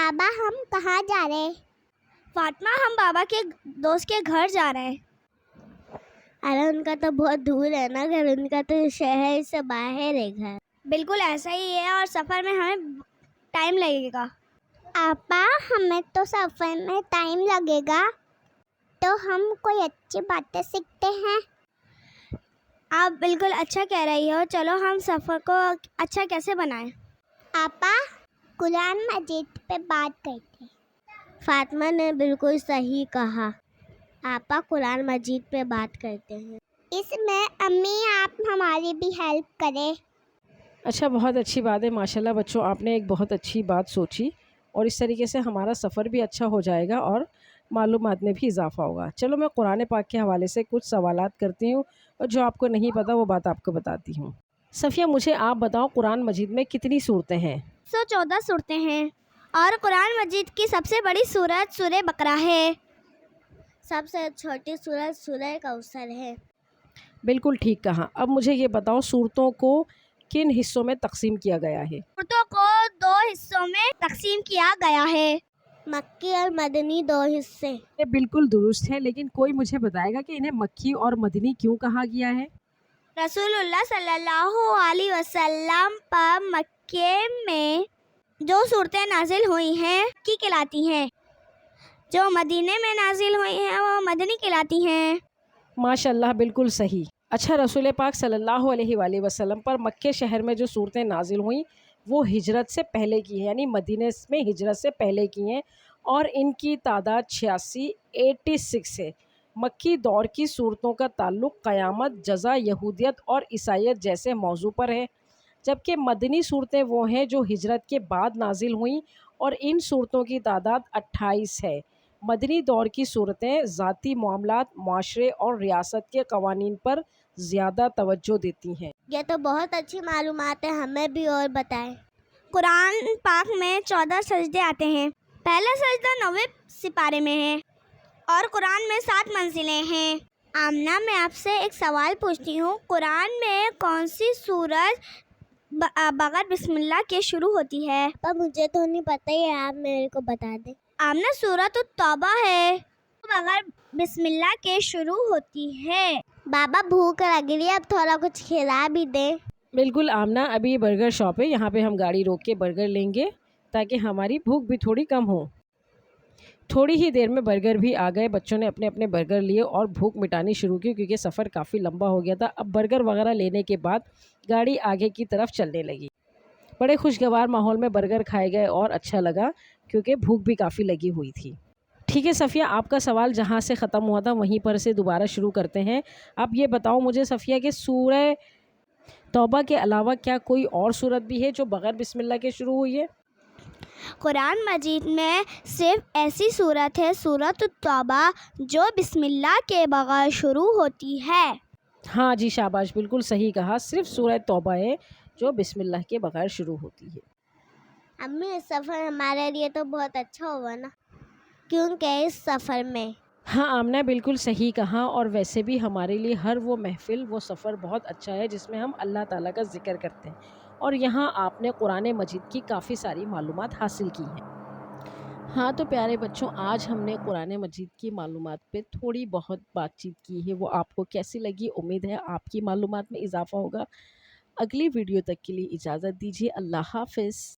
بابا ہم کہاں جا رہے ہیں؟ فاطمہ ہم بابا کے دوست کے گھر جا رہے ہیں۔ ارے ان کا تو بہت دور ہے نا گھر، ان کا تو شہر سے باہر ہے گھر۔ بالکل ایسا ہی ہے، اور سفر میں ہمیں ٹائم لگے گا۔ آپا ہمیں تو سفر میں ٹائم لگے گا تو ہم کوئی اچھی باتیں سیکھتے ہیں۔ آپ بالکل اچھا کہہ رہی ہو، چلو ہم سفر کو اچھا کیسے بنائیں؟ آپا قرآن مجید پہ بات کرتے ہیں۔ فاطمہ نے بالکل صحیح کہا، آپا قرآن مجید پہ بات کرتے ہیں۔ اس میں امی آپ ہماری بھی ہیلپ کریں۔ اچھا، بہت اچھی بات ہے، ماشاءاللہ بچوں آپ نے ایک بہت اچھی بات سوچی، اور اس طریقے سے ہمارا سفر بھی اچھا ہو جائے گا اور معلومات میں بھی اضافہ ہوگا۔ چلو میں قرآن پاک کے حوالے سے کچھ سوالات کرتی ہوں، اور جو آپ کو نہیں پتہ وہ بات آپ کو بتاتی ہوں۔ صفیہ مجھے آپ بتاؤ قرآن مجید میں کتنی سورتیں ہیں؟ 114 سورتیں ہیں، اور قرآن مجید کی سب سے بڑی سورت سورہ بقرہ ہے۔ سب سے چھوٹی سورت سورہ کوثر ہے۔ بالکل ٹھیک کہا۔ اب مجھے یہ بتاؤ سورتوں کو کن حصوں میں تقسیم کیا گیا ہے؟ سورتوں کو 2 حصوں میں تقسیم کیا گیا ہے۔ مکی اور مدنی 2 حصے۔ یہ بالکل درست ہے، لیکن کوئی مجھے بتائے گا کہ انہیں مکی اور مدنی کیوں کہا گیا ہے؟ رسول اللہ صلی اللہ علیہ وسلم پر مکے میں جو صورتیں نازل ہوئی ہیں مکی کہلاتی ہیں، جو مدینے میں نازل ہوئی ہیں وہ مدنی کہلاتی ہیں۔ ماشاءاللہ بالکل صحیح۔ اچھا، رسول پاک صلی اللہ علیہ وآلہ وسلم پر مکے شہر میں جو صورتیں نازل ہوئیں وہ ہجرت سے پہلے کی ہیں، یعنی مدینے میں ہجرت سے پہلے کی ہیں، اور ان کی تعداد 86 ہے۔ مکی دور کی صورتوں کا تعلق قیامت، جزا، یہودیت اور عیسائیت جیسے موضوع پر ہے، جبکہ مدنی صورتیں وہ ہیں جو ہجرت کے بعد نازل ہوئیں، اور ان صورتوں کی تعداد 28 ہے۔ مدنی دور کی صورتیں ذاتی معاملات، معاشرے اور ریاست کے قوانین پر زیادہ توجہ دیتی ہیں۔ یہ تو بہت اچھی معلومات ہے، ہمیں بھی اور بتائیں۔ قرآن پاک میں 14 سجدے آتے ہیں۔ پہلا سجدہ 9ویں سپارے میں ہے، اور قرآن میں 7 منزلیں ہیں۔ آمنہ میں آپ سے ایک سوال پوچھتی ہوں، قرآن میں کون سی سورت بغیر بسم اللہ کے شروع ہوتی ہے؟ پر مجھے تو نہیں پتہ ہے، آپ میرے کو بتا دیں۔ آمنہ سورۃ التوبہ ہے، بغیر بسم اللہ کے شروع ہوتی ہے۔ بابا بھوک لگ رہی ہے، اب تھوڑا کچھ کھلا بھی دیں۔ بالکل آمنہ، ابھی برگر شاپ ہے، یہاں پہ ہم گاڑی روک کے برگر لیں گے تاکہ ہماری بھوک بھی تھوڑی کم ہو۔ تھوڑی ہی دیر میں برگر بھی آ گئے، بچوں نے اپنے اپنے برگر لیے اور بھوک مٹانی شروع کی کیونکہ سفر کافی لمبا ہو گیا تھا۔ اب برگر وغیرہ لینے کے بعد گاڑی آگے کی طرف چلنے لگی۔ بڑے خوشگوار ماحول میں برگر کھائے گئے اور اچھا لگا کیونکہ بھوک بھی کافی لگی ہوئی تھی۔ ٹھیک ہے صفیہ، آپ کا سوال جہاں سے ختم ہوا تھا وہیں پر سے دوبارہ شروع کرتے ہیں۔ اب یہ بتاؤ مجھے صفیہ کہ سورہ توبہ کے علاوہ کیا کوئی اور سورت بھی ہے جو بغیر بسم اللہ کے شروع ہوئی ہے؟ قرآن مجید میں صرف ایسی سورت ہے سورۃ التوبہ جو بسم اللہ کے بغیر شروع ہوتی ہے۔ ہاں جی شاباش، بالکل صحیح کہا، صرف سورہ توبہ ہے جو بسم اللہ کے بغیر شروع ہوتی ہے۔ امی اس سفر ہمارے لیے تو بہت اچھا ہوا نا، کیونکہ اس سفر میں ہاں آمنہ بالکل صحیح کہا، اور ویسے بھی ہمارے لیے ہر وہ محفل، وہ سفر بہت اچھا ہے جس میں ہم اللہ تعالیٰ کا ذکر کرتے ہیں، اور یہاں آپ نے قرآن مجید کی کافی ساری معلومات حاصل کی ہیں۔ ہاں تو پیارے بچوں، آج ہم نے قرآن مجید کی معلومات پہ تھوڑی بہت بات چیت کی ہے، وہ آپ کو کیسی لگی؟ امید ہے آپ کی معلومات میں اضافہ ہوگا۔ اگلی ویڈیو تک کے لیے اجازت دیجیے، اللہ حافظ۔